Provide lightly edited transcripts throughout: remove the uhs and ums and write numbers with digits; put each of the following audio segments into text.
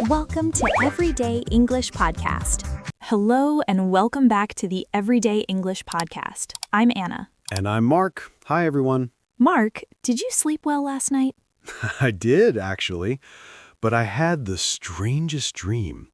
Welcome to Everyday English Podcast. Hello and welcome back to the Everyday English Podcast. I'm Anna. And I'm Mark. Hi, everyone. Mark, did you sleep well last night? I did, actually. But I had the strangest dream.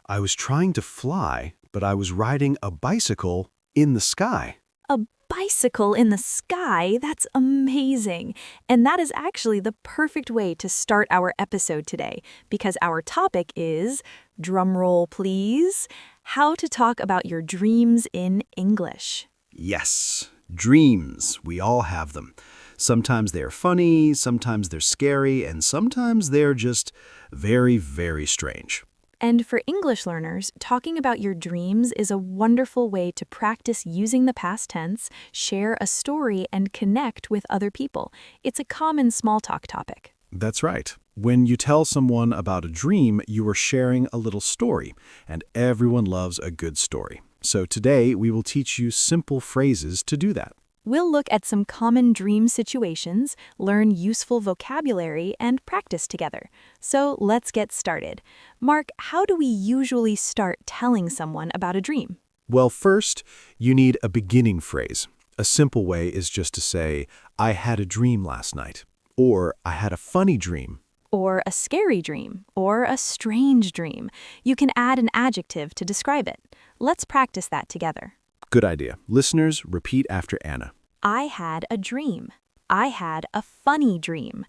I was trying to fly, but I was riding a bicycle in the sky. A bicycle in the sky? That's amazing. And that is actually the perfect way to start our episode today, because our topic is, drumroll please, how to talk about your dreams in English. Yes, dreams. We all have them. Sometimes they're funny, sometimes they're scary, and sometimes they're just very, very strange. And for English learners, talking about your dreams is a wonderful way to practice using the past tense, share a story, and connect with other people. It's a common small talk topic. That's right. When you tell someone about a dream, you are sharing a little story, and everyone loves a good story. So today, we will teach you simple phrases to do that. We'll look at some common dream situations, learn useful vocabulary, and practice together. So let's get started. Mark, how do we usually start telling someone about a dream? Well, first, you need a beginning phrase. A simple way is just to say, I had a dream last night, or I had a funny dream. Or a scary dream, or a strange dream. You can add an adjective to describe it. Let's practice that together. Good idea. Listeners, repeat after Anna. I had a dream. I had a funny dream.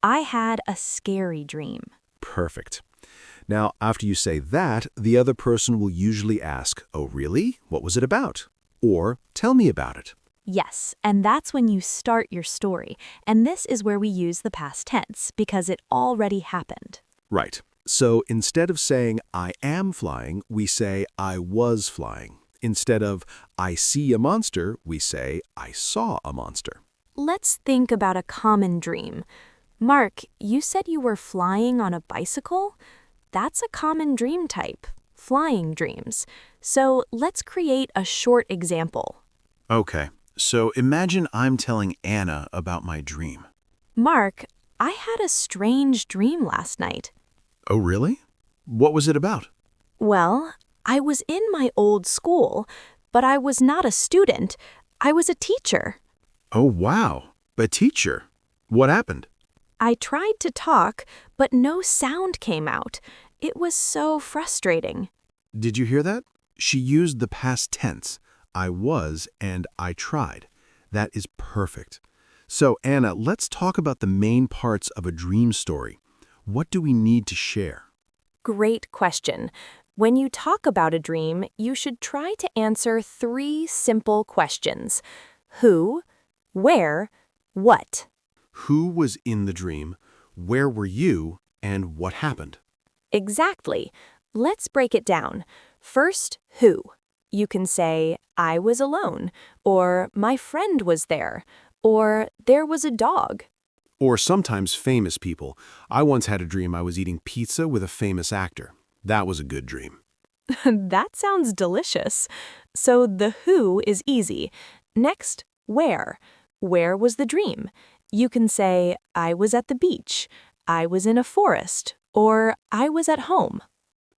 I had a scary dream. Perfect. Now, after you say that, the other person will usually ask, oh, really? What was it about? Or, tell me about it. Yes, and that's when you start your story. And this is where we use the past tense, because it already happened. Right. So instead of saying, I am flying, we say, I was flying. Instead of, I see a monster, we say, I saw a monster. Let's think about a common dream. Mark, you said you were flying on a bicycle? That's a common dream type, flying dreams. So let's create a short example. Okay, so imagine I'm telling Anna about my dream. Mark, I had a strange dream last night. Oh, really? What was it about? Well, I was in my old school, but I was not a student. I was a teacher. Oh, wow. A teacher. What happened? I tried to talk, but no sound came out. It was so frustrating. Did you hear that? She used the past tense. I was and I tried. That is perfect. So, Anna, let's talk about the main parts of a dream story. What do we need to share? Great question. When you talk about a dream, you should try to answer 3 simple questions. Who, where, what? Who was in the dream? Where were you? And what happened? Exactly. Let's break it down. First, who? You can say, I was alone, or my friend was there, or there was a dog. Or sometimes famous people. I once had a dream I was eating pizza with a famous actor. That was a good dream. That sounds delicious. So the who is easy. Next, where? Where was the dream? You can say, I was at the beach, I was in a forest, or I was at home.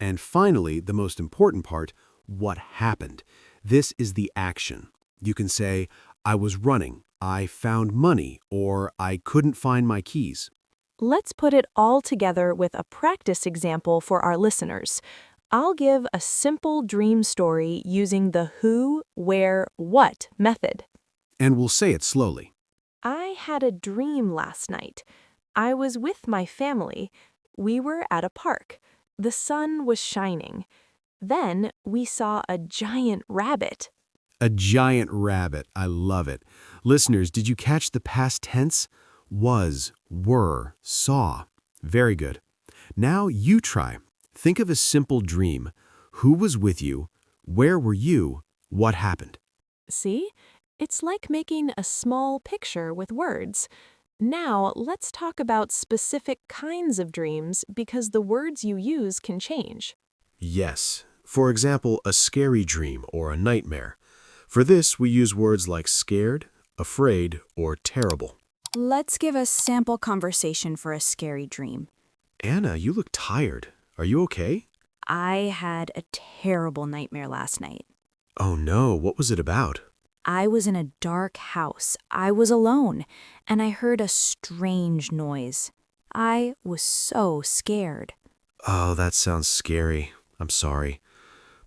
And finally, the most important part, what happened? This is the action. You can say, I was running, I found money, or I couldn't find my keys. Let's put it all together with a practice example for our listeners. I'll give a simple dream story using the who, where, what method. And we'll say it slowly. I had a dream last night. I was with my family. We were at a park. The sun was shining. Then we saw a giant rabbit. A giant rabbit. I love it. Listeners, did you catch the past tense? Was, were, saw. Very good. Now you try. Think of a simple dream. Who was with you? Where were you? What happened? See? It's like making a small picture with words. Now let's talk about specific kinds of dreams because the words you use can change. Yes. For example, a scary dream or a nightmare. For this, we use words like scared, afraid, or terrible. Let's give a sample conversation for a scary dream. Anna, you look tired. Are you okay? I had a terrible nightmare last night. Oh no, what was it about? I was in a dark house. I was alone, and I heard a strange noise. I was so scared. Oh, that sounds scary. I'm sorry.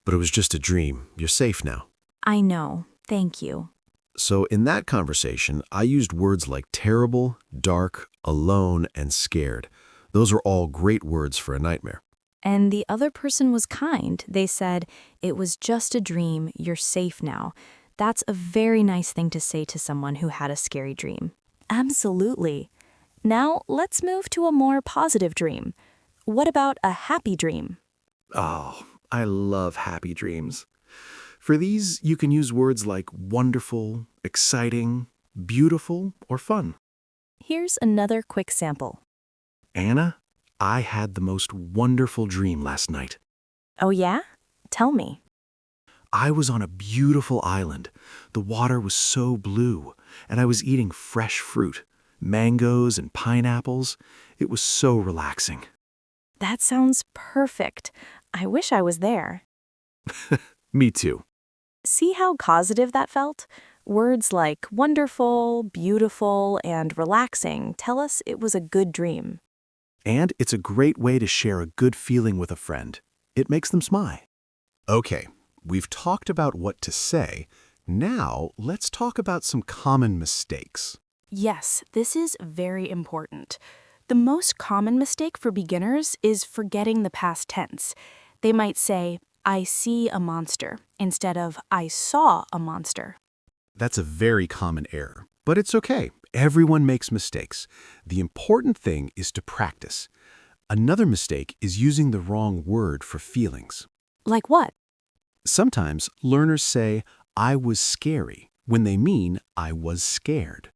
But it was just a dream. You're safe now. I know. Thank you. So in that conversation, I used words like terrible, dark, alone, and scared. Those are all great words for a nightmare. And the other person was kind. They said, "It was just a dream. You're safe now." That's a very nice thing to say to someone who had a scary dream. Absolutely. Now, let's move to a more positive dream. What about a happy dream? Oh, I love happy dreams. For these, you can use words like wonderful, exciting, beautiful, or fun. Here's another quick sample. Anna, I had the most wonderful dream last night. Oh yeah? Tell me. I was on a beautiful island. The water was so blue, and I was eating fresh fruit, mangoes and pineapples. It was so relaxing. That sounds perfect. I wish I was there. Me too. See how positive that felt? Words like wonderful, beautiful, and relaxing tell us it was a good dream. And it's a great way to share a good feeling with a friend. It makes them smile. Okay, we've talked about what to say. Now, let's talk about some common mistakes. Yes, this is very important. The most common mistake for beginners is forgetting the past tense. They might say, "I see a monster," instead of "I saw a monster." That's a very common error, but it's okay. Everyone makes mistakes. The important thing is to practice. Another mistake is using the wrong word for feelings. Like what? Sometimes learners say, "I was scary," when they mean, "I was scared."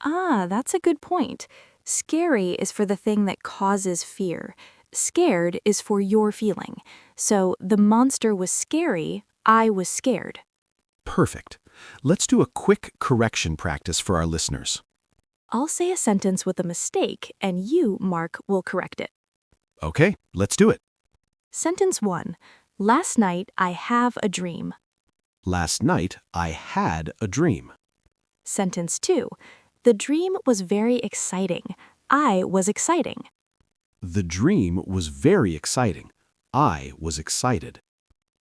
Ah, that's a good point. Scary is for the thing that causes fear. Scared is for your feeling. So the monster was scary, I was scared. Perfect. Let's do a quick correction practice for our listeners. I'll say a sentence with a mistake, and you, Mark, will correct it. Okay, let's do it. Sentence 1. Last night I have a dream. Last night, I had a dream. Sentence 2. The dream was very exciting. I was exciting. The dream was very exciting. I was excited.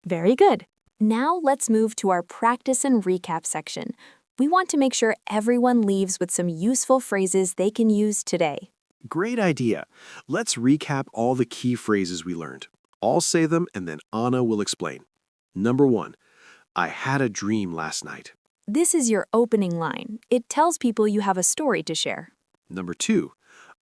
Very good. Now let's move to our practice and recap section. We want to make sure everyone leaves with some useful phrases they can use today. Great idea. Let's recap all the key phrases we learned. I'll say them and then Anna will explain. Number 1, I had a dream last night. This is your opening line. It tells people you have a story to share. Number 2,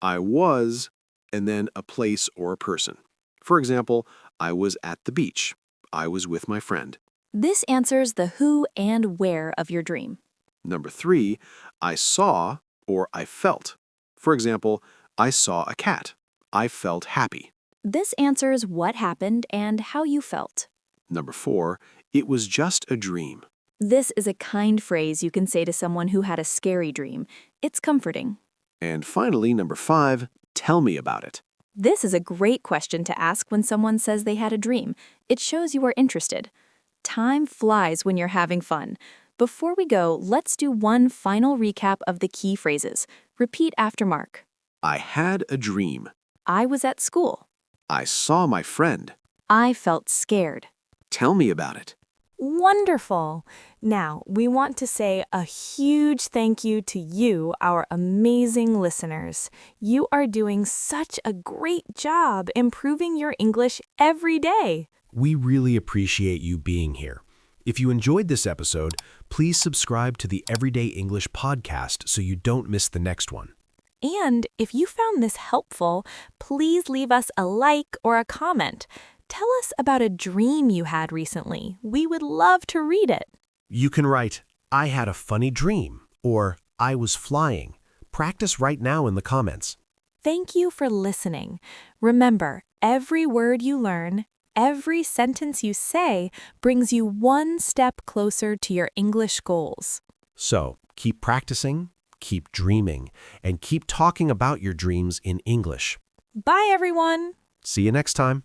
I was, and then a place or a person. For example, I was at the beach. I was with my friend. This answers the who and where of your dream. Number 3, I saw or I felt. For example, I saw a cat. I felt happy. This answers what happened and how you felt. Number 4, it was just a dream. This is a kind phrase you can say to someone who had a scary dream. It's comforting. And finally, number 5, tell me about it. This is a great question to ask when someone says they had a dream. It shows you are interested. Time flies when you're having fun. Before we go, let's do one final recap of the key phrases. Repeat after Mark. I had a dream. I was at school. I saw my friend. I felt scared. Tell me about it. Wonderful! Now, we want to say a huge thank you to you, our amazing listeners. You are doing such a great job improving your English every day. We really appreciate you being here. If you enjoyed this episode, please subscribe to the Everyday English podcast so you don't miss the next one. And if you found this helpful, please leave us a like or a comment. Tell us about a dream you had recently. We would love to read it. You can write, I had a funny dream, or I was flying. Practice right now in the comments. Thank you for listening. Remember, every word you learn, every sentence you say brings you one step closer to your English goals. So, keep practicing, keep dreaming, and keep talking about your dreams in English. Bye, everyone. See you next time.